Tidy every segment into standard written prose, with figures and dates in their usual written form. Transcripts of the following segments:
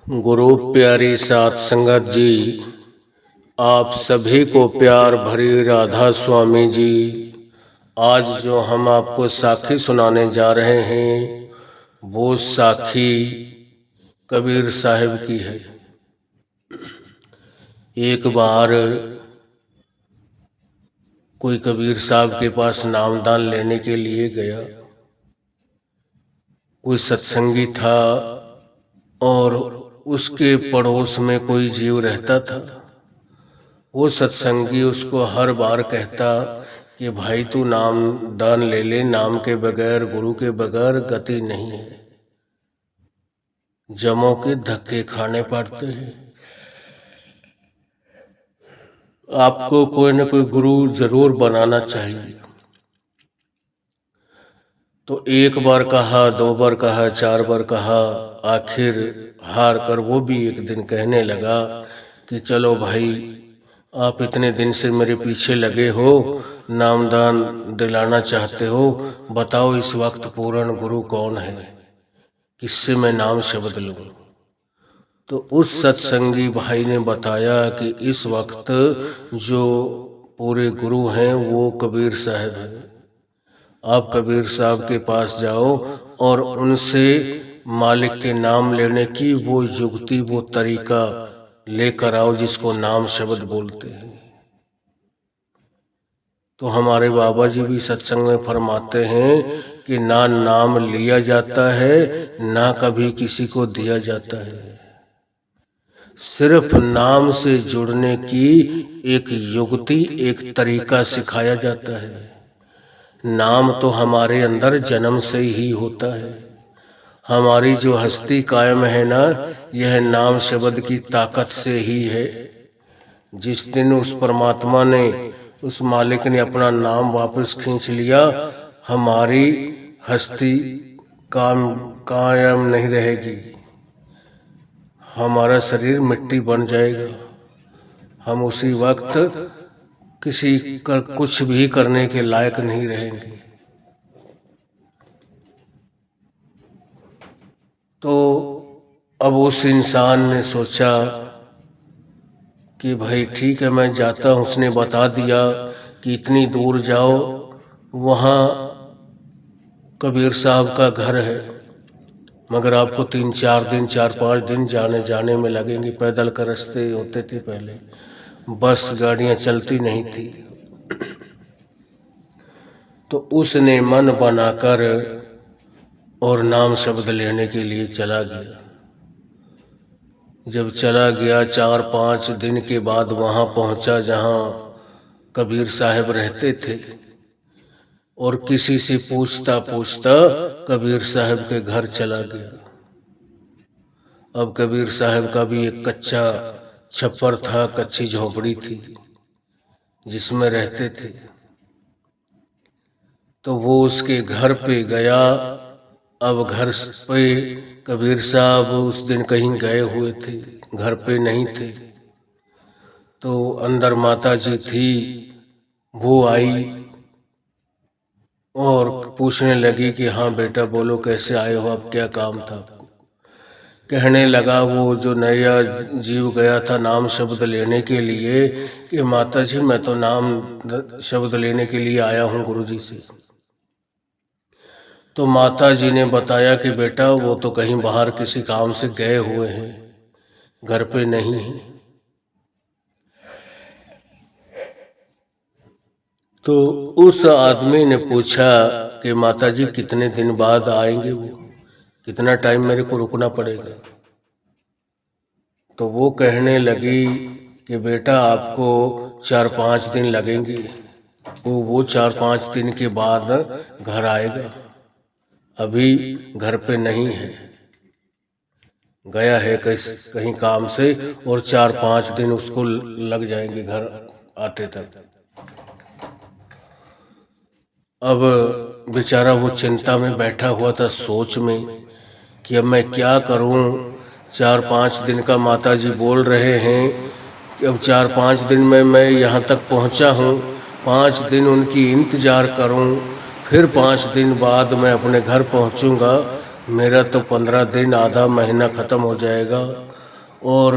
गुरु प्यारी सात संगत जी, आप सभी को प्यार भरी राधा स्वामी जी। आज जो हम आपको साखी सुनाने जा रहे हैं वो साखी कबीर साहिब की है। एक बार कोई कबीर साहब के पास नामदान लेने के लिए गया। कोई सत्संगी था और उसके पड़ोस में कोई जीव रहता था। वो सत्संगी उसको हर बार कहता कि भाई तू नाम दान ले ले, नाम के बगैर, गुरु के बगैर गति नहीं है, जमों के धक्के खाने पड़ते हैं, आपको कोई न कोई गुरु जरूर बनाना चाहिए। तो एक बार कहा, दो बार कहा, चार बार कहा, आखिर हार कर वो भी एक दिन कहने लगा कि चलो भाई, आप इतने दिन से मेरे पीछे लगे हो, नामदान दिलाना चाहते हो, बताओ इस वक्त पूर्ण गुरु कौन है, किससे मैं नाम शब्द लूं। तो उस सत्संगी भाई ने बताया कि इस वक्त जो पूरे गुरु हैं वो कबीर साहब हैं। आप कबीर साहब के पास जाओ और उनसे मालिक के नाम लेने की वो युक्ति, वो तरीका लेकर आओ जिसको नाम शब्द बोलते हैं। तो हमारे बाबा जी भी सत्संग में फरमाते हैं कि ना नाम लिया जाता है, ना कभी किसी को दिया जाता है, सिर्फ नाम से जुड़ने की एक युक्ति, एक तरीका सिखाया जाता है। नाम तो हमारे अंदर जन्म से ही होता है। हमारी जो हस्ती कायम है ना, यह नाम शब्द की ताकत से ही है। जिस दिन उस परमात्मा ने, उस मालिक ने अपना नाम वापस खींच लिया, हमारी हस्ती कायम नहीं रहेगी, हमारा शरीर मिट्टी बन जाएगा। हम उसी वक्त किसी का कुछ भी करने के लायक नहीं रहेंगे। तो अब उस इंसान ने सोचा कि भाई ठीक है, मैं जाता हूँ। उसने बता दिया कि इतनी दूर जाओ, वहाँ कबीर साहब का घर है, मगर आपको 3-4 दिन, 4-5 दिन जाने में लगेंगे। पैदल का रास्ते होते थे पहले, बस गाड़ियां चलती नहीं थी। तो उसने मन बनाकर और नाम शब्द लेने के लिए चला गया। जब चला गया, 4-5 दिन के बाद वहां पहुंचा जहां कबीर साहब रहते थे, और किसी से पूछता पूछता कबीर साहब के घर चला गया। अब कबीर साहब का भी एक कच्चा छप्पर था, कच्ची झोपड़ी थी जिसमें रहते थे। तो वो उसके घर पे गया। अब घर पे कबीर साहब उस दिन कहीं गए हुए थे, घर पे नहीं थे। तो अंदर माता जी थी, वो आई और पूछने लगी कि हाँ बेटा बोलो, कैसे आए हो, अब क्या काम था आपको। कहने लगा वो जो नया जीव गया था नाम शब्द लेने के लिए कि माता जी मैं तो नाम शब्द लेने के लिए आया हूँ गुरु जी से। तो माता जी ने बताया कि बेटा वो तो कहीं बाहर किसी काम से गए हुए हैं, घर पे नहीं है। तो उस आदमी ने पूछा कि माता जी कितने दिन बाद आएंगे, वो कितना टाइम मेरे को रुकना पड़ेगा। तो वो कहने लगी कि बेटा आपको 4-5 दिन लगेंगे, वो 4-5 दिन के बाद घर आएगा, अभी घर पे नहीं है, गया है कहीं काम से, और 4-5 दिन उसको लग जाएंगे घर आते तक। अब बेचारा वो चिंता में बैठा हुआ था, सोच में कि अब मैं क्या करूं। 4-5 दिन का माता जी बोल रहे हैं कि अब 4-5 दिन में मैं यहाँ तक पहुँचा हूँ, 5 दिन उनकी इंतजार करूँ, फिर 5 दिन बाद मैं अपने घर पहुँचूँगा। मेरा तो 15 दिन आधा महीना ख़त्म हो जाएगा और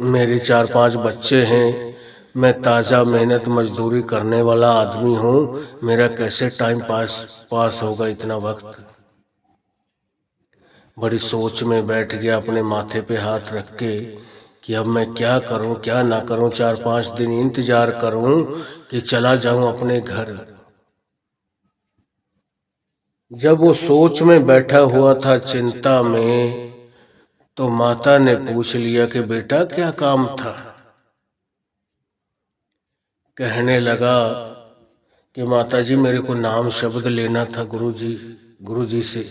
मेरे 4-5 बच्चे हैं। मैं ताज़ा मेहनत मजदूरी करने वाला आदमी हूँ। मेरा कैसे टाइम पास होगा इतना वक्त। बड़ी सोच में बैठ गया, अपने माथे पे हाथ रख के कि अब मैं क्या करूं क्या ना करूं। 4-5 दिन इंतजार करूं कि चला जाऊं अपने घर। जब वो सोच में बैठा हुआ था चिंता में, तो माता ने पूछ लिया कि बेटा क्या काम था। कहने लगा कि माता जी मेरे को नाम शब्द लेना था गुरुजी से,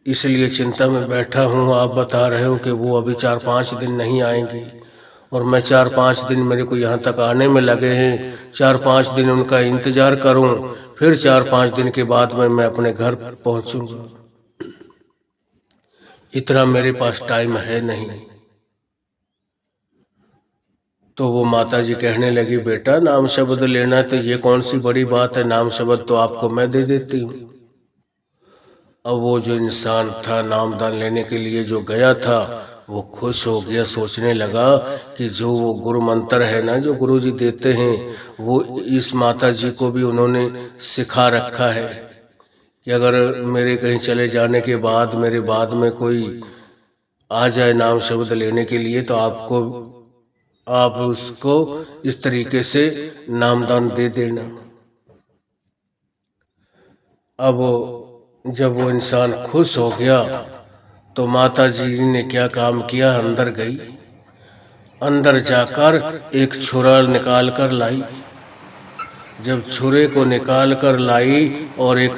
इसलिए चिंता में बैठा हूँ। आप बता रहे हो कि वो अभी 4-5 दिन नहीं आएंगी और मैं 4-5 दिन मेरे को यहाँ तक आने में लगे हैं। 4-5 दिन उनका इंतजार करूँ, फिर 4-5 दिन के बाद मैं अपने घर पहुँचूंगा। इतना मेरे पास टाइम है नहीं। तो वो माता जी कहने लगी बेटा नाम शब्द लेना तो ये कौन सी बड़ी बात है, नाम शब्द तो आपको मैं दे देती हूँ। अब वो जो इंसान था नामदान लेने के लिए जो गया था, वो खुश हो गया। सोचने लगा कि जो वो गुरु मंत्र है ना जो गुरु जी देते हैं, वो इस माता जी को भी उन्होंने सिखा रखा है कि अगर मेरे कहीं चले जाने के बाद मेरे बाद में कोई आ जाए नाम शब्द लेने के लिए, तो आप उसको इस तरीके से नामदान दे देना। अब जब वो इंसान खुश हो गया तो माता जी ने क्या काम किया, अंदर गई। अंदर जाकर एक छुरा निकाल कर लाई। जब छुरे को निकाल कर लाई और एक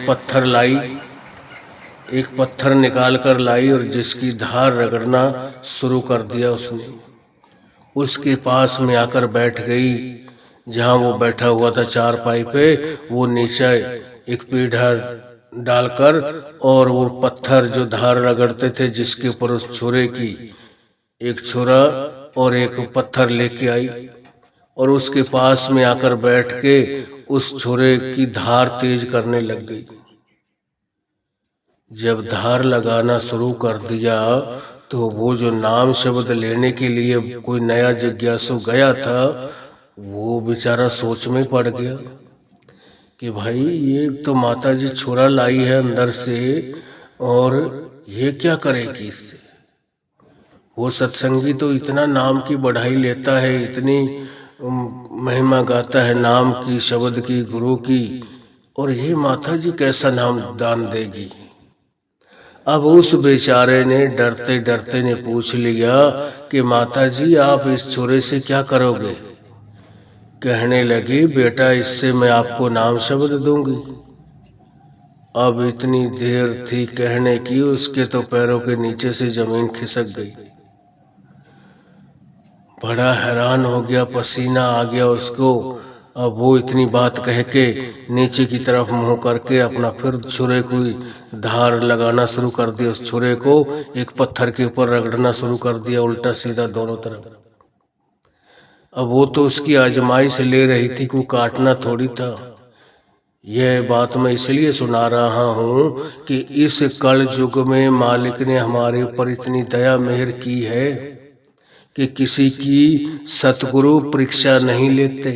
पत्थर निकाल कर लाई और जिसकी धार रगड़ना शुरू कर दिया उसने। उसके पास में आकर बैठ गई जहाँ वो बैठा हुआ था चारपाई पे। वो नीचे एक पीढ़ा डालकर और वो पत्थर जो धार रगड़ते थे जिसके ऊपर उस छुरे की, एक छुरा और एक पत्थर लेके आई और उसके पास में आकर बैठ के उस छुरे की धार तेज करने लग गई। जब धार लगाना शुरू कर दिया तो वो जो नाम शब्द लेने के लिए कोई नया जिज्ञासु गया था, वो बेचारा सोच में पड़ गया कि भाई ये तो माता जी छुरा लाई है अंदर से और ये क्या करेगी इससे। वो सत्संगी तो इतना नाम की बढ़ाई लेता है, इतनी महिमा गाता है नाम की, शब्द की, गुरु की, और ये माता जी कैसा नाम दान देगी। अब उस बेचारे ने डरते डरते ने पूछ लिया कि माता जी आप इस छुरे से क्या करोगे। कहने लगी बेटा इससे मैं आपको नाम शब्द दूंगी। अब इतनी देर थी कहने की, उसके तो पैरों के नीचे से जमीन खिसक गई। बड़ा हैरान हो गया, पसीना आ गया उसको। अब वो इतनी बात कह के नीचे की तरफ मुंह करके अपना फिर छुरे को धार लगाना शुरू कर दिया। उस छुरे को एक पत्थर के ऊपर रगड़ना शुरू कर दिया, उल्टा सीधा दोनों तरफ। अब वो तो उसकी आजमाइश ले रही थी, को काटना थोड़ी था। यह बात मैं इसलिए सुना रहा हूँ कि इस कल युग में मालिक ने हमारे ऊपर इतनी दया मेहर की है कि किसी की सतगुरु परीक्षा नहीं लेते।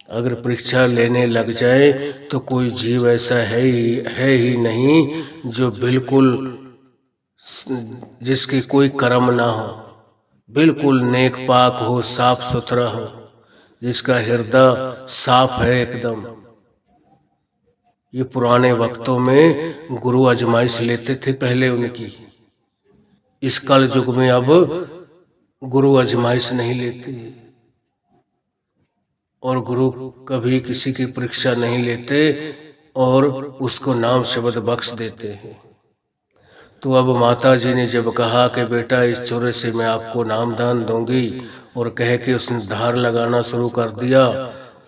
अगर परीक्षा लेने लग जाए तो कोई जीव ऐसा है ही नहीं जो बिल्कुल जिसके कोई कर्म ना हो, बिल्कुल नेक पाक हो, साफ सुथरा हो, जिसका हृदय साफ है एकदम। ये पुराने वक्तों में गुरु आजमाइश लेते थे पहले उनकी। इस कल युग में अब गुरु आजमाइश नहीं लेते और गुरु कभी किसी की परीक्षा नहीं लेते और उसको नाम शब्द बख्श देते हैं। तो अब माता जी ने जब कहा कि बेटा इस छुरे से मैं आपको नाम दान दूंगी और कह के उसने धार लगाना शुरू कर दिया,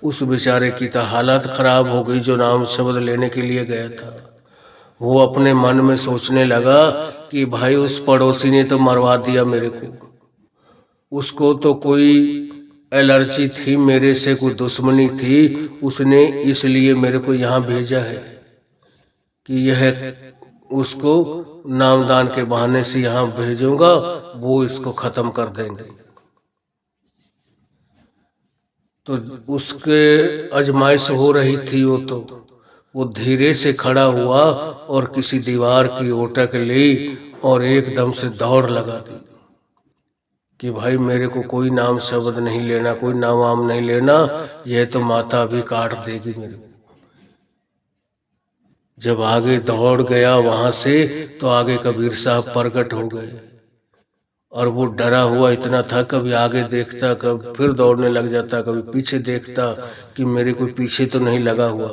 उस बेचारे की तो हालत खराब हो गई जो नाम शब्द लेने के लिए गया था। वो अपने मन में सोचने लगा कि भाई उस पड़ोसी ने तो मरवा दिया मेरे को, उसको तो कोई एलर्जी थी मेरे से, कोई दुश्मनी थी, उसने इसलिए मेरे को यहाँ भेजा है। कि यह उसको नामदान के बहाने से यहाँ भेजूंगा, वो इसको खत्म कर देंगे। तो उसके आजमाइश हो रही थी। वो धीरे से खड़ा हुआ और किसी दीवार की ओटक ली और एकदम से दौड़ लगा दी कि भाई मेरे को कोई नाम शब्द नहीं लेना, कोई नाम वाम नहीं लेना, यह तो माता अभी काट देगी मेरे को। जब आगे दौड़ गया वहां से तो आगे कबीर साहब प्रकट हो गए और वो डरा हुआ इतना था, कभी आगे देखता, कभी फिर दौड़ने लग जाता, कभी पीछे देखता कि मेरे कोई पीछे तो नहीं लगा हुआ।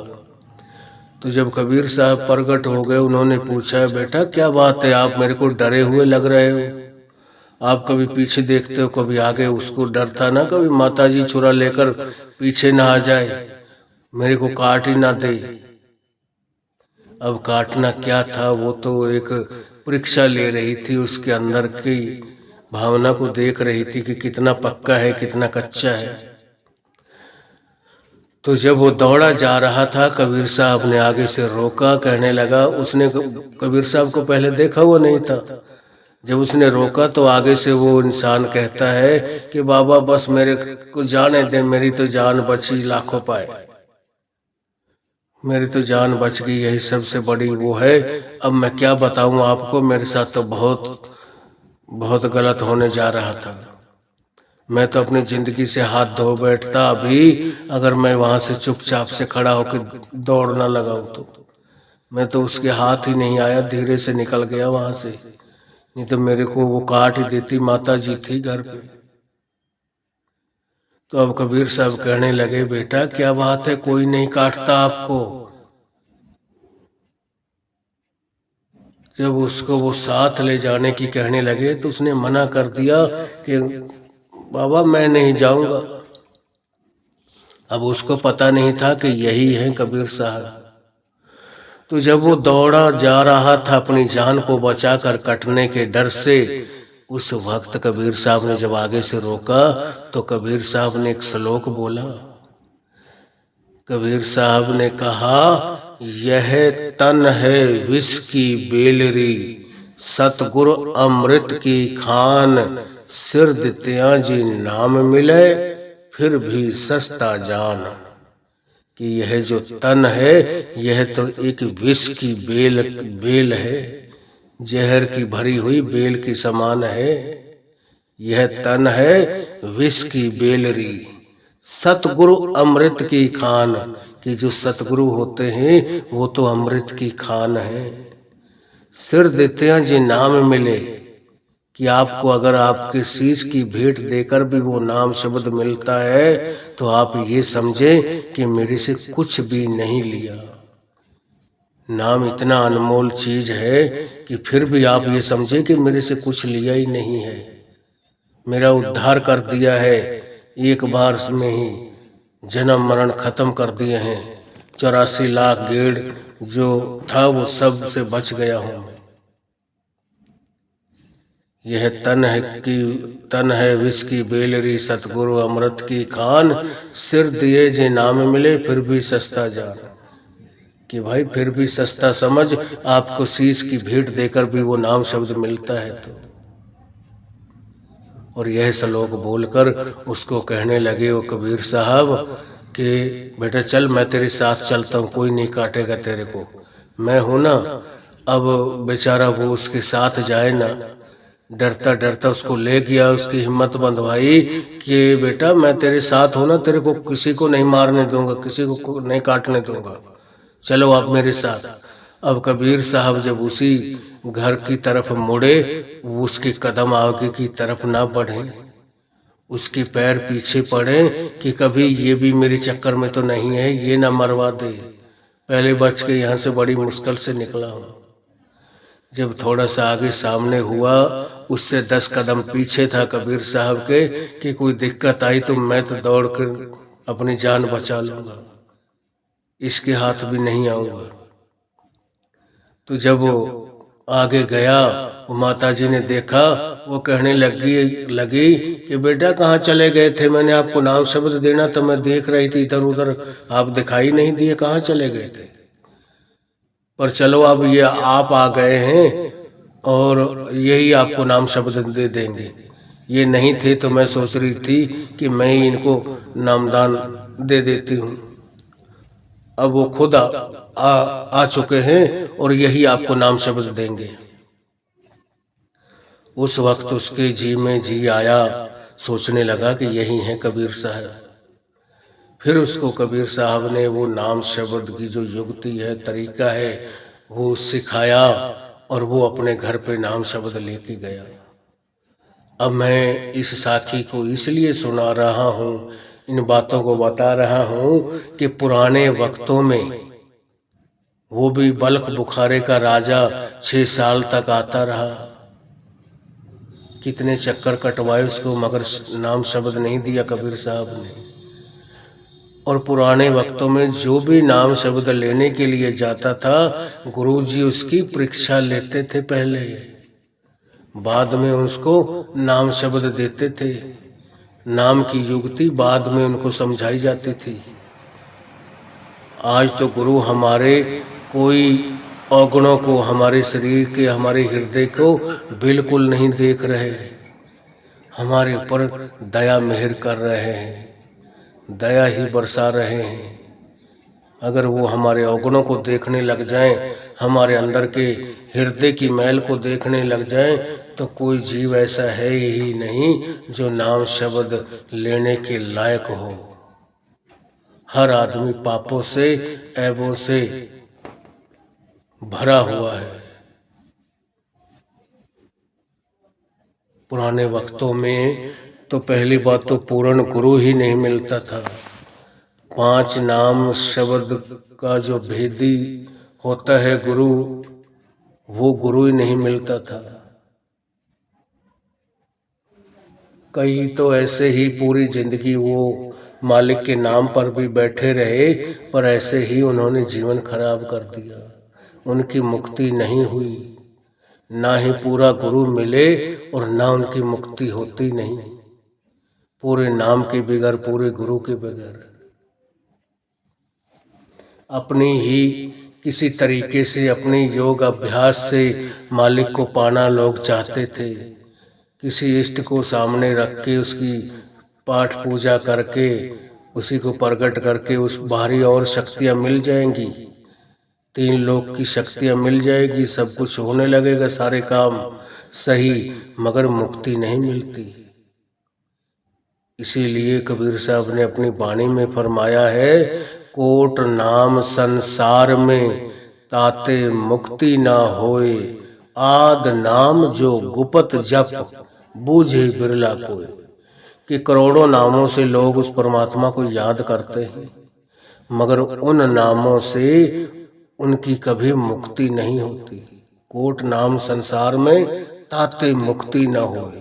तो जब कबीर साहब प्रकट हो गए, उन्होंने पूछा, बेटा क्या बात है, आप मेरे को डरे हुए लग रहे हो, आप कभी पीछे देखते हो कभी आगे। उसको डर था ना कभी माताजी छुरा लेकर पीछे ना आ जाए, मेरे को काट ही ना दे। अब काटना क्या था, वो तो एक परीक्षा ले रही थी, उसके अंदर की भावना को देख रही थी कि कितना पक्का है कितना कच्चा है। तो जब वो दौड़ा जा रहा था, कबीर साहब ने आगे से रोका, कहने लगा, उसने कबीर साहब को पहले देखा हुआ नहीं था। जब उसने रोका तो आगे से वो इंसान कहता है कि बाबा बस मेरे को जाने दे, मेरी तो जान बची लाखों पाए, मेरी तो जान बच गई, यही सबसे बड़ी वो है। अब मैं क्या बताऊं आपको, मेरे साथ तो बहुत बहुत गलत होने जा रहा था। मैं तो अपनी जिंदगी से हाथ धो बैठता अभी, अगर मैं वहां से चुपचाप से खड़ा होकर दौड़ ना लगाऊं तो। मैं तो उसके हाथ ही नहीं आया, धीरे से निकल गया वहां से, नहीं तो मेरे को वो काट ही देती, माता जी थी घर पे। तो अब कबीर साहब कहने लगे, बेटा क्या बात है, कोई नहीं काटता आपको। जब उसको वो साथ ले जाने की कहने लगे तो उसने मना कर दिया कि बाबा मैं नहीं जाऊंगा। अब उसको पता नहीं था कि यही है कबीर साहब। तो जब वो दौड़ा जा रहा था अपनी जान को बचाकर कटने के डर से, उस वक्त कबीर साहब ने जब आगे से रोका तो कबीर साहब ने एक श्लोक बोला। कबीर साहब ने कहा, यह तन है विष की बेलरी, सतगुरु अमृत की खान, सिर दित्या जी नाम मिले, फिर भी सस्ता जान। कि यह जो तन है यह तो एक विष की बेल है, जहर की भरी हुई बेल के समान है। यह तन है विष की बेलरी, सतगुरु अमृत की खान। कि जो सतगुरु होते हैं वो तो अमृत की खान है। सिर देते हैं जी नाम मिले, कि आपको अगर आपके शीश की भेंट देकर भी वो नाम शब्द मिलता है तो आप ये समझें कि मेरे से कुछ भी नहीं लिया। नाम इतना अनमोल चीज है कि फिर भी आप ये समझे कि मेरे से कुछ लिया ही नहीं है, मेरा उद्धार कर दिया है। एक बार में ही जन्म मरण खत्म कर दिए हैं, 84 लाख गेड़ जो था वो सब से बच गया हूं मैं। यह तन है विष की बेलरी, सतगुरु अमृत की खान, सिर दिए जे नाम मिले, फिर भी सस्ता जान। कि भाई फिर भी सस्ता समझ, आपको शीश की भेंट देकर भी वो नाम शब्द मिलता है तो। और यह श्लोक बोलकर उसको कहने लगे वो कबीर साहब कि बेटा चल मैं तेरे साथ चलता हूँ, कोई नहीं काटेगा तेरे को, मैं हूं ना। अब बेचारा वो उसके साथ जाए ना, डरता डरता उसको ले गया, उसकी हिम्मत बंधवाई कि बेटा मैं तेरे साथ हूं ना, तेरे को किसी को नहीं मारने दूंगा, किसी को नहीं काटने दूंगा, चलो आप मेरे साथ। अब कबीर साहब जब उसी घर की तरफ मुड़े, उसके कदम आगे की तरफ ना बढ़े, उसके पैर पीछे पड़े कि कभी ये भी मेरे चक्कर में तो नहीं है, ये ना मरवा दे, पहले बच के यहाँ से बड़ी मुश्किल से निकला हूँ। जब थोड़ा सा आगे सामने हुआ, उससे 10 कदम पीछे था कबीर साहब के कि कोई दिक्कत आई तो मैं तो दौड़ कर अपनी जान बचा लूंगा, इसके हाथ भी नहीं आऊंगा। तो जब वो आगे गया, वो माता जी ने देखा, वो कहने लगी कि बेटा कहाँ चले गए थे, मैंने आपको नाम शब्द देना तो मैं देख रही थी इधर उधर, आप दिखाई नहीं दिए, कहाँ चले गए थे। पर चलो अब ये आप आ गए हैं और यही आपको नाम शब्द दे देंगे। ये नहीं थे तो मैं सोच रही थी कि मैं ही इनको नामदान दे देती हूँ। अब वो खुद आ चुके हैं और यही आपको नाम शब्द देंगे। उस वक्त उसके जी में जी आया, सोचने लगा कि यही है कबीर साहब। फिर उसको कबीर साहब ने वो नाम शब्द की जो युक्ति है, तरीका है, वो सिखाया और वो अपने घर पे नाम शब्द लेके गया। अब मैं इस साखी को इसलिए सुना रहा हूँ, इन बातों को बता रहा हूँ कि पुराने वक्तों में वो भी बल्ख बुखारे का राजा 6 साल तक आता रहा। कितने चक्कर कटवाए उसको, मगर नाम शब्द नहीं दिया कबीर साहब ने। और पुराने वक्तों में जो भी नाम शब्द लेने के लिए जाता था, गुरुजी उसकी परीक्षा लेते थे पहले, बाद में उसको नाम शब्द देते थे। नाम की युक्ति बाद में उनको समझाई जाती थी। आज तो गुरु हमारे कोई अवगुणों को, हमारे शरीर के, हमारे हृदय को बिल्कुल नहीं देख रहे, हमारे ऊपर दया मेहर कर रहे हैं, दया ही बरसा रहे हैं। अगर वो हमारे अवगुणों को देखने लग जाएं, हमारे अंदर के हृदय की मैल को देखने लग जाएं, तो कोई जीव ऐसा है ही नहीं जो नाम शब्द लेने के लायक हो। हर आदमी पापों से, ऐबों से भरा हुआ है। पुराने वक्तों में तो पहली बात तो पूर्ण गुरु ही नहीं मिलता था। 5 नाम शब्द का जो भेदी होता है गुरु, वो गुरु ही नहीं मिलता था। कई तो ऐसे ही पूरी जिंदगी वो मालिक के नाम पर भी बैठे रहे, पर ऐसे ही उन्होंने जीवन खराब कर दिया। उनकी मुक्ति नहीं हुई, ना ही पूरा गुरु मिले और ना उनकी मुक्ति होती नहीं, पूरे नाम के बगैर, पूरे गुरु के बगैर। अपनी ही किसी तरीके से, अपने योग अभ्यास से मालिक को पाना लोग चाहते थे। किसी इष्ट को सामने रख के, उसकी पाठ पूजा करके, उसी को प्रकट करके उस बाहरी और शक्तियां मिल जाएंगी, 3 लोक की शक्तियां मिल जाएगी, सब कुछ होने लगेगा, सारे काम सही, मगर मुक्ति नहीं मिलती। इसीलिए कबीर साहब ने अपनी वाणी में फरमाया है, कोट नाम संसार में ताते मुक्ति ना होए, आद नाम जो गुपत जप बूझे बिरला कोई। कि करोड़ों नामों से लोग उस परमात्मा को याद करते हैं, मगर उन नामों से उनकी कभी मुक्ति नहीं होती। कोट नाम संसार में ताते मुक्ति न हो,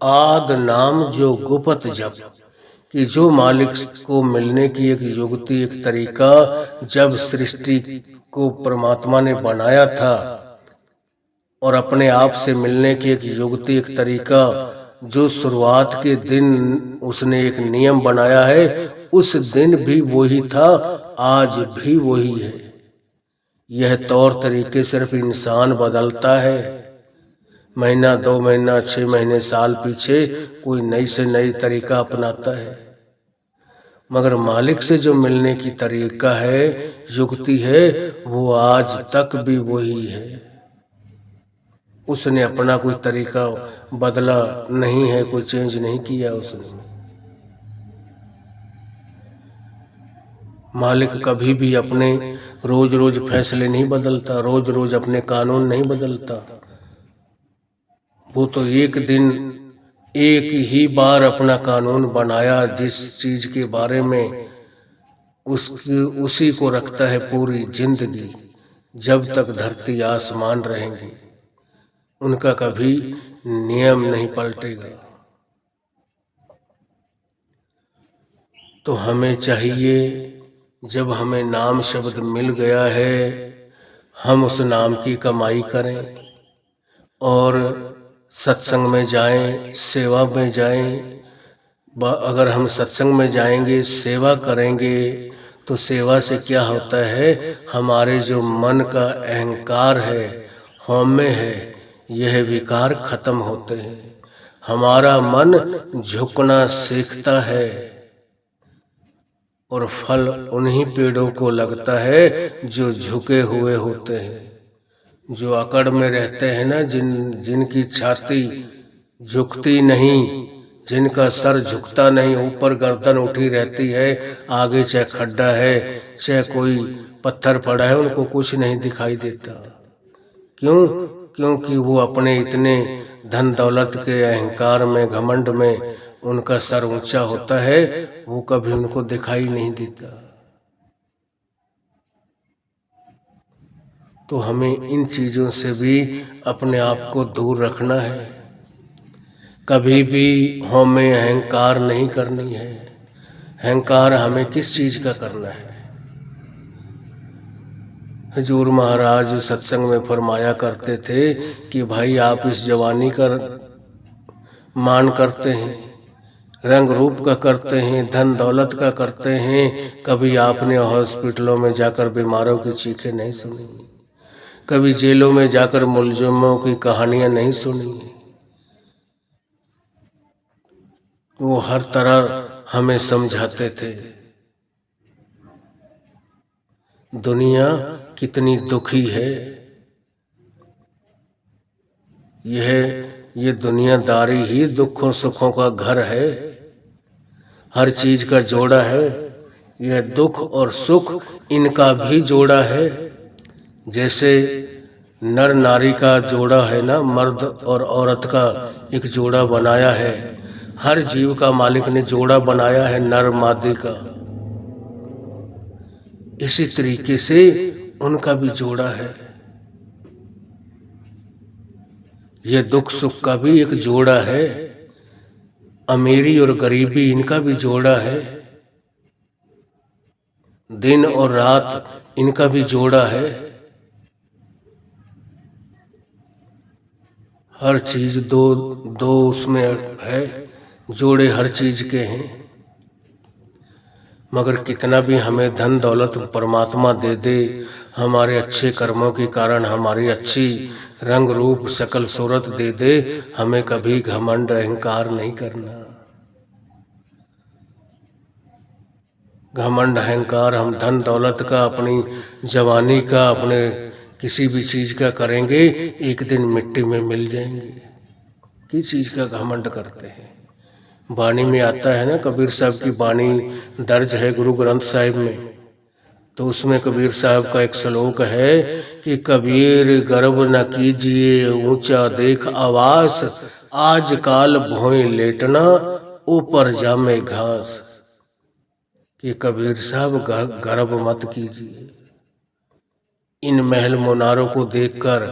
आद नाम जो गुपत जप। कि जो मालिक को मिलने की एक युक्ति, एक तरीका, जब सृष्टि को परमात्मा ने बनाया था और अपने आप से मिलने की एक युक्ति, एक तरीका, जो शुरुआत के दिन उसने एक नियम बनाया है, उस दिन भी वही था, आज भी वही है। यह तौर तरीके सिर्फ इंसान बदलता है। महीना, 2 महीना, 6 महीने, साल पीछे कोई नई से नई तरीका अपनाता है, मगर मालिक से जो मिलने की तरीका है, युक्ति है, वो आज तक भी वही है। उसने अपना कोई तरीका बदला नहीं है, कोई चेंज नहीं किया उसने। मालिक कभी भी अपने रोज रोज फैसले नहीं बदलता, रोज रोज अपने कानून नहीं बदलता। वो तो एक दिन, एक ही बार अपना कानून बनाया, जिस चीज के बारे में उसी को रखता है पूरी जिंदगी, जब तक धरती आसमान रहेंगे। उनका कभी नियम नहीं पलटेगा। तो हमें चाहिए, जब हमें नाम शब्द मिल गया है, हम उस नाम की कमाई करें और सत्संग में जाएं, सेवा में जाएं। अगर हम सत्संग में जाएंगे, सेवा करेंगे, तो सेवा से क्या होता है, हमारे जो मन का अहंकार है, हौमे है, यह विकार खत्म होते हैं। हमारा मन झुकना सीखता है और फल उन्हीं पेड़ों को लगता है जो झुके हुए होते हैं। जो अकड़ में रहते हैं ना, जिनकी छाती झुकती नहीं, जिनका सर झुकता नहीं, ऊपर गर्दन उठी रहती है, आगे चाहे खड्डा है चाहे कोई पत्थर पड़ा है, उनको कुछ नहीं दिखाई देता। क्यों? क्योंकि वो अपने इतने धन दौलत के अहंकार में, घमंड में उनका सर ऊंचा होता है, वो कभी उनको दिखाई नहीं देता। तो हमें इन चीजों से भी अपने आप को दूर रखना है। कभी भी हमें अहंकार नहीं करनी है। अहंकार हमें किस चीज का करना है? हजूर महाराज सत्संग में फरमाया करते थे कि भाई आप इस जवानी का मान करते हैं, रंग रूप का करते हैं, धन दौलत का करते हैं, कभी आपने हॉस्पिटलों में जाकर बीमारों की चीखें नहीं सुनी, कभी जेलों में जाकर मुलजिमों की कहानियां नहीं सुनी। वो हर तरह हमें समझाते थे दुनिया कितनी दुखी है, ये दुनियादारी ही दुखों सुखों का घर है, हर चीज का जोड़ा है। यह दुख और सुख इनका भी जोड़ा है। जैसे नर नारी का जोड़ा है ना, मर्द और औरत का एक जोड़ा बनाया है। हर जीव का मालिक ने जोड़ा बनाया है नर मादी का। इसी तरीके से उनका भी जोड़ा है। यह दुख सुख का भी एक जोड़ा है। अमीरी और गरीबी इनका भी जोड़ा है। दिन और रात इनका भी जोड़ा है। हर चीज दो उसमें है, जोड़े हर चीज के हैं। मगर कितना भी हमें धन दौलत परमात्मा दे दे, हमारे अच्छे कर्मों के कारण हमारी अच्छी रंग रूप शकल सूरत दे दे, हमें कभी घमंड अहंकार नहीं करना। घमंड अहंकार हम धन दौलत का, अपनी जवानी का, अपने किसी भी चीज का करेंगे, एक दिन मिट्टी में मिल जाएंगे। किस चीज का घमंड करते हैं? वाणी में आता है ना, कबीर साहब की वाणी दर्ज है गुरु ग्रंथ साहिब में। तो उसमें कबीर साहब का एक श्लोक है कि कबीर गर्व न कीजिए ऊंचा देख आवास, आज काल भोए लेटना ऊपर जामे घास। कि कबीर साहब गर्व मत कीजिए इन महल मुनारों को देखकर।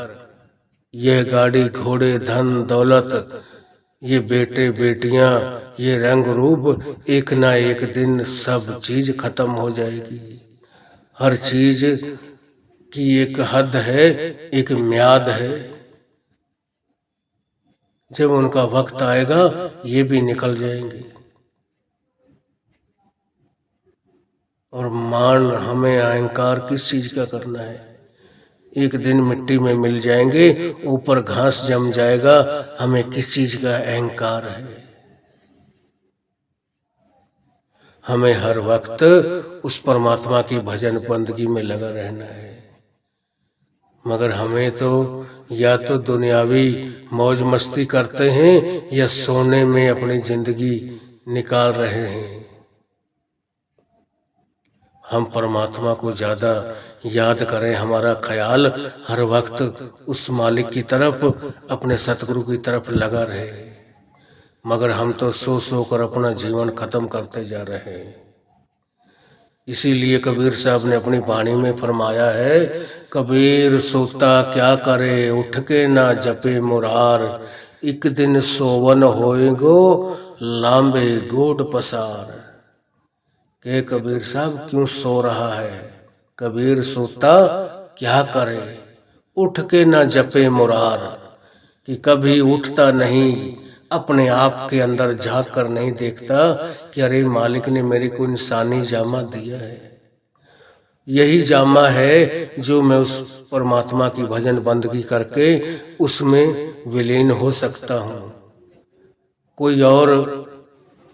यह गाड़ी घोड़े धन दौलत, ये बेटे बेटियां, ये रंग रूप, एक ना एक दिन सब चीज खत्म हो जाएगी। हर चीज की एक हद है, एक म्याद है। जब उनका वक्त आएगा ये भी निकल जाएंगे। और मान हमें अहंकार किस चीज का करना है? एक दिन मिट्टी में मिल जाएंगे, ऊपर घास जम जाएगा। हमें किस चीज का अहंकार है? हमें हर वक्त उस परमात्मा की भजन बंदगी में लगा रहना है। मगर हमें तो या तो दुनियावी मौज मस्ती करते हैं या सोने में अपनी जिंदगी निकाल रहे हैं। हम परमात्मा को ज्यादा याद करें, हमारा ख्याल हर वक्त उस मालिक की तरफ, अपने सतगुरु की तरफ लगा रहे। मगर हम तो सो कर अपना जीवन खत्म करते जा रहे हैं। इसीलिए कबीर साहब ने अपनी वाणी में फरमाया है, कबीर सोता क्या करे उठ के ना जपे मुरार, एक दिन सोवन होएगो लांबे गोड पसार। के कबीर साहब क्यों सो रहा है? कबीर सोता क्या करे उठ के ना जपे मुरार। कि कभी उठता नहीं, अपने आप के अंदर झांक कर नहीं देखता कि अरे मालिक ने मेरे को इंसानी जामा दिया है, यही जामा है जो मैं उस परमात्मा की भजन बंदगी करके उसमें विलीन हो सकता हूँ। कोई और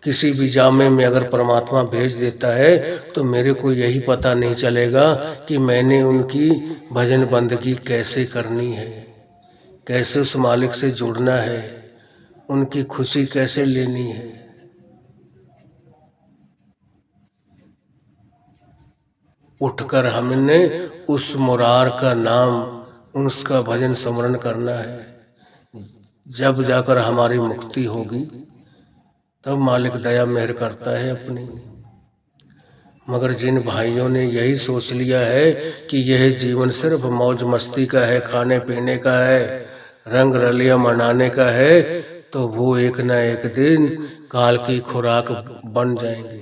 किसी भी जामे में अगर परमात्मा भेज देता है तो मेरे को यही पता नहीं चलेगा कि मैंने उनकी भजन बंदगी कैसे करनी है, कैसे उस मालिक से जुड़ना है, उनकी खुशी कैसे लेनी है। उठकर हमने उस मुरार का नाम, उसका भजन स्मरण करना है। जब जाकर हमारी मुक्ति होगी तब मालिक दया मेहर करता है अपनी। मगर जिन भाइयों ने यही सोच लिया है कि यह जीवन सिर्फ मौज मस्ती का है, खाने पीने का है, रंग रलियां मनाने का है, तो वो एक न एक दिन काल की खुराक बन जाएंगे।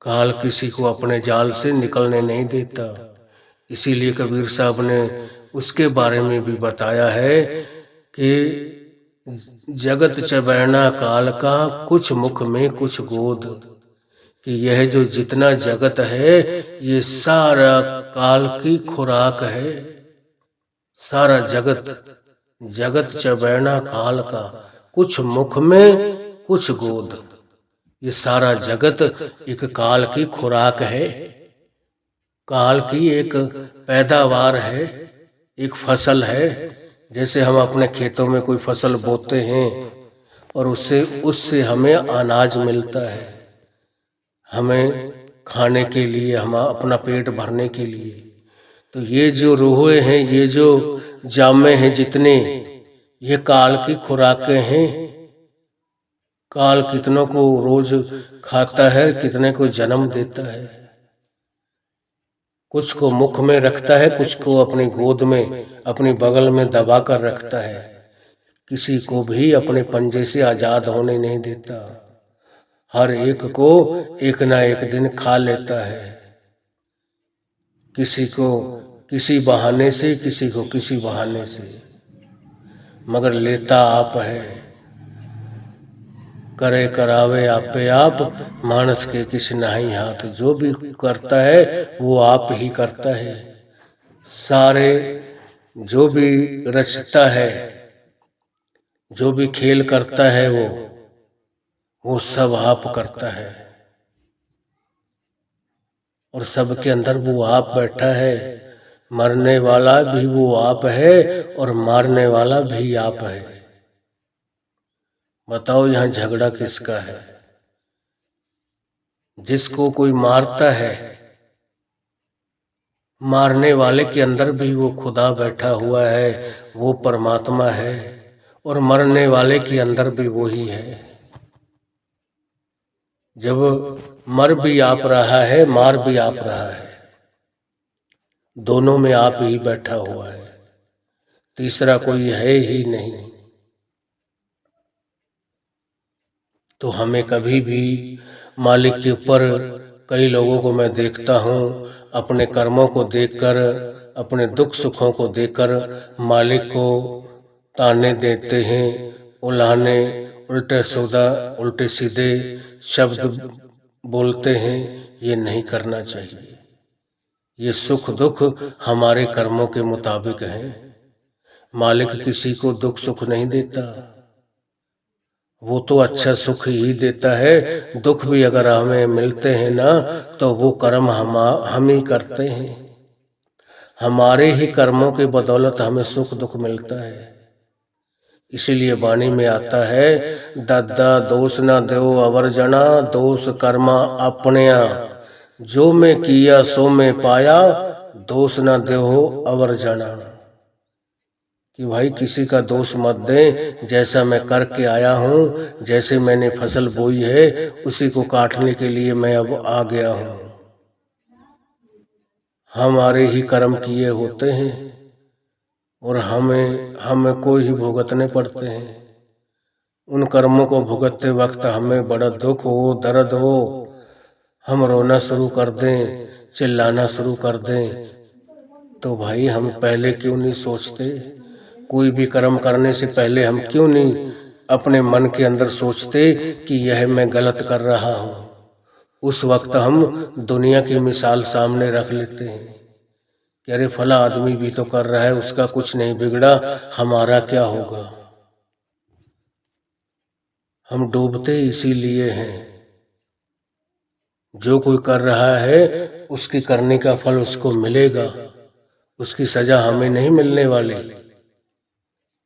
काल किसी को अपने जाल से निकलने नहीं देता। इसीलिए कबीर साहब ने उसके बारे में भी बताया है कि जगत चबैना काल का, कुछ मुख में कुछ गोद, कि यह जो जितना जगत है ये सारा काल की खुराक है। सारा जगत, जगत चबैना काल का, कुछ मुख में कुछ गोद, ये सारा जगत एक काल की खुराक है, काल की एक पैदावार है, एक फसल है। जैसे हम अपने खेतों में कोई फसल बोते हैं और उससे हमें अनाज मिलता है, हमें खाने के लिए, हम अपना पेट भरने के लिए। तो ये जो रूहें हैं, ये जो जामे हैं जितने, ये काल की खुराकें हैं। काल कितनों को रोज खाता है, कितने को जन्म देता है, कुछ को मुख में रखता है, कुछ को अपनी गोद में, अपनी बगल में दबा कर रखता है। किसी को भी अपने पंजे से आजाद होने नहीं देता। हर एक को एक ना एक दिन खा लेता है, किसी को किसी बहाने से, किसी को किसी बहाने से, मगर लेता आप है। करे करावे आपे आप, मानस के किसी नहीं हाथ। जो भी करता है वो आप ही करता है। सारे जो भी रचता है, जो भी खेल करता है, वो सब आप करता है। और सबके अंदर वो आप बैठा है। मरने वाला भी वो आप है और मारने वाला भी आप है। बताओ यहाँ झगड़ा किसका है? जिसको कोई मारता है, मारने वाले के अंदर भी वो खुदा बैठा हुआ है, वो परमात्मा है, और मरने वाले के अंदर भी वो ही है। जब मर भी आप रहा है, मार भी आप रहा है, दोनों में आप ही बैठा हुआ है, तीसरा कोई है ही नहीं। तो हमें कभी भी मालिक के ऊपर, कई लोगों को मैं देखता हूँ अपने कर्मों को देखकर, अपने दुख सुखों को देखकर मालिक को ताने देते हैं, उल्हाने, उल्टे सौदा, उल्टे सीधे शब्द बोलते हैं। ये नहीं करना चाहिए। ये सुख दुख हमारे कर्मों के मुताबिक है। मालिक किसी को दुख सुख नहीं देता, वो तो अच्छा सुख ही देता है। दुख भी अगर हमें मिलते हैं ना, तो वो कर्म हम ही करते हैं। हमारे ही कर्मों के बदौलत हमें सुख दुख मिलता है। इसीलिए वाणी में आता है, दादा दोष न दो अवर जना, दोष कर्मा अपने, जो मैं किया सो मैं पाया, दोष न दो अवर जना। कि भाई किसी का दोष मत दें, जैसा मैं करके आया हूँ, जैसे मैंने फसल बोई है, उसी को काटने के लिए मैं अब आ गया हूँ। हमारे ही कर्म किए होते हैं और हमें को ही भुगतने पड़ते हैं। उन कर्मों को भुगतते वक्त हमें बड़ा दुख हो, दर्द हो, हम रोना शुरू कर दें, चिल्लाना शुरू कर दें, तो भाई हम पहले क्यों नहीं सोचते? कोई भी कर्म करने से पहले हम क्यों नहीं अपने मन के अंदर सोचते कि यह मैं गलत कर रहा हूँ? उस वक्त हम दुनिया की मिसाल सामने रख लेते हैं कि अरे फला आदमी भी तो कर रहा है, उसका कुछ नहीं बिगड़ा, हमारा क्या होगा। हम डूबते इसीलिए हैं, जो कोई कर रहा है उसकी करने का फल उसको मिलेगा, उसकी सजा हमें नहीं मिलने वाली।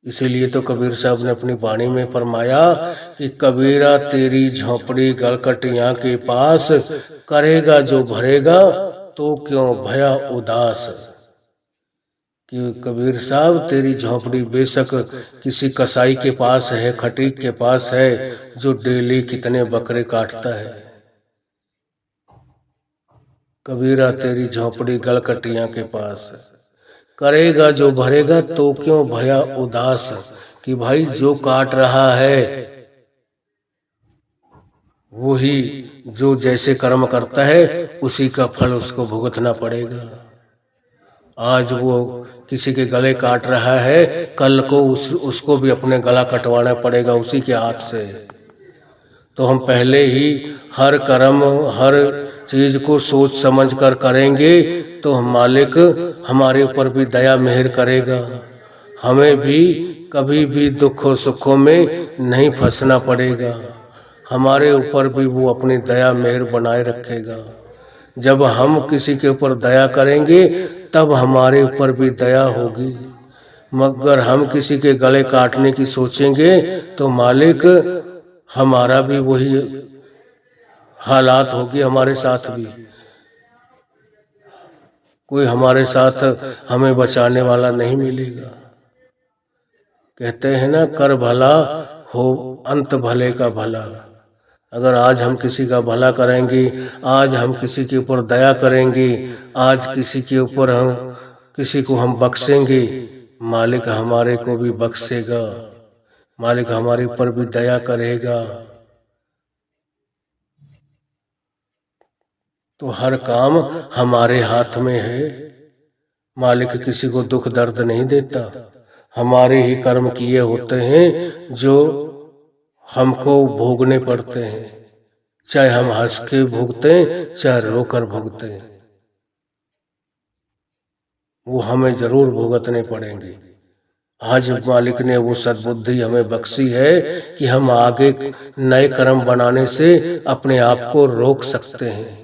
इसीलिए तो कबीर साहब ने अपनी वाणी में फरमाया कि कबीरा तेरी झोंपड़ी गलकटिया के पास, करेगा जो भरेगा तो क्यों भया उदास। कि कबीर साहब तेरी झोंपड़ी बेशक किसी कसाई के पास है, खटीक के पास है, जो डेली कितने बकरे काटता है। कबीरा तेरी झोंपड़ी गलकटिया के पास, करेगा जो भरेगा तो क्यों भया उदास। कि भाई जो काट रहा है वही जो जैसे कर्म करता है उसी का फल उसको भुगतना पड़ेगा। आज वो किसी के गले काट रहा है, कल को उसको भी अपने गला कटवाना पड़ेगा उसी के हाथ से। तो हम पहले ही हर कर्म हर चीज को सोच समझ कर करेंगे तो मालिक हमारे ऊपर भी दया मेहर करेगा, हमें भी कभी भी दुखों सुखों में नहीं फंसना पड़ेगा, हमारे ऊपर भी वो अपनी दया मेहर बनाए रखेगा। जब हम किसी के ऊपर दया करेंगे तब हमारे ऊपर भी दया होगी, मगर हम किसी के गले काटने की सोचेंगे तो मालिक हमारा भी वही हालात होगी, हमारे साथ भी कोई हमारे साथ हमें बचाने वाला नहीं मिलेगा। कहते हैं ना, कर भला हो अंत भले का भला। अगर आज हम किसी का भला करेंगे, आज हम किसी के ऊपर दया करेंगे, आज किसी के ऊपर हम किसी को हम बख्शेंगे, मालिक हमारे को भी बख्शेगा, मालिक हमारे ऊपर भी दया करेगा। तो हर काम हमारे हाथ में है, मालिक किसी को दुख दर्द नहीं देता, हमारे ही कर्म किए होते हैं जो हमको भोगने पड़ते हैं, चाहे हम हंस के भुगते चाहे रोकर भुगते, वो हमें जरूर भुगतने पड़ेंगे। आज मालिक ने वो सद्बुद्धि हमें बख्शी है कि हम आगे नए कर्म बनाने से अपने आप को रोक सकते हैं,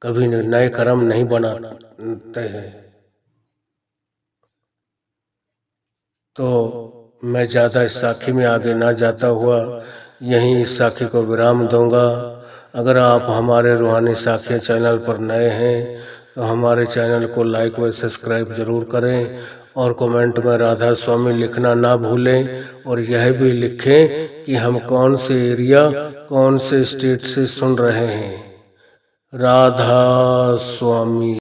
कभी नए कर्म नहीं बनाते हैं। तो मैं ज़्यादा इस साखी में आगे ना जाता हुआ यहीं इस साखी को विराम दूंगा। अगर आप हमारे रूहानी साखियाँ चैनल पर नए हैं तो हमारे चैनल को लाइक व सब्सक्राइब जरूर करें और कमेंट में राधा स्वामी लिखना ना भूलें, और यह भी लिखें कि हम कौन से एरिया कौन से स्टेट से सुन रहे हैं। राधा स्वामी।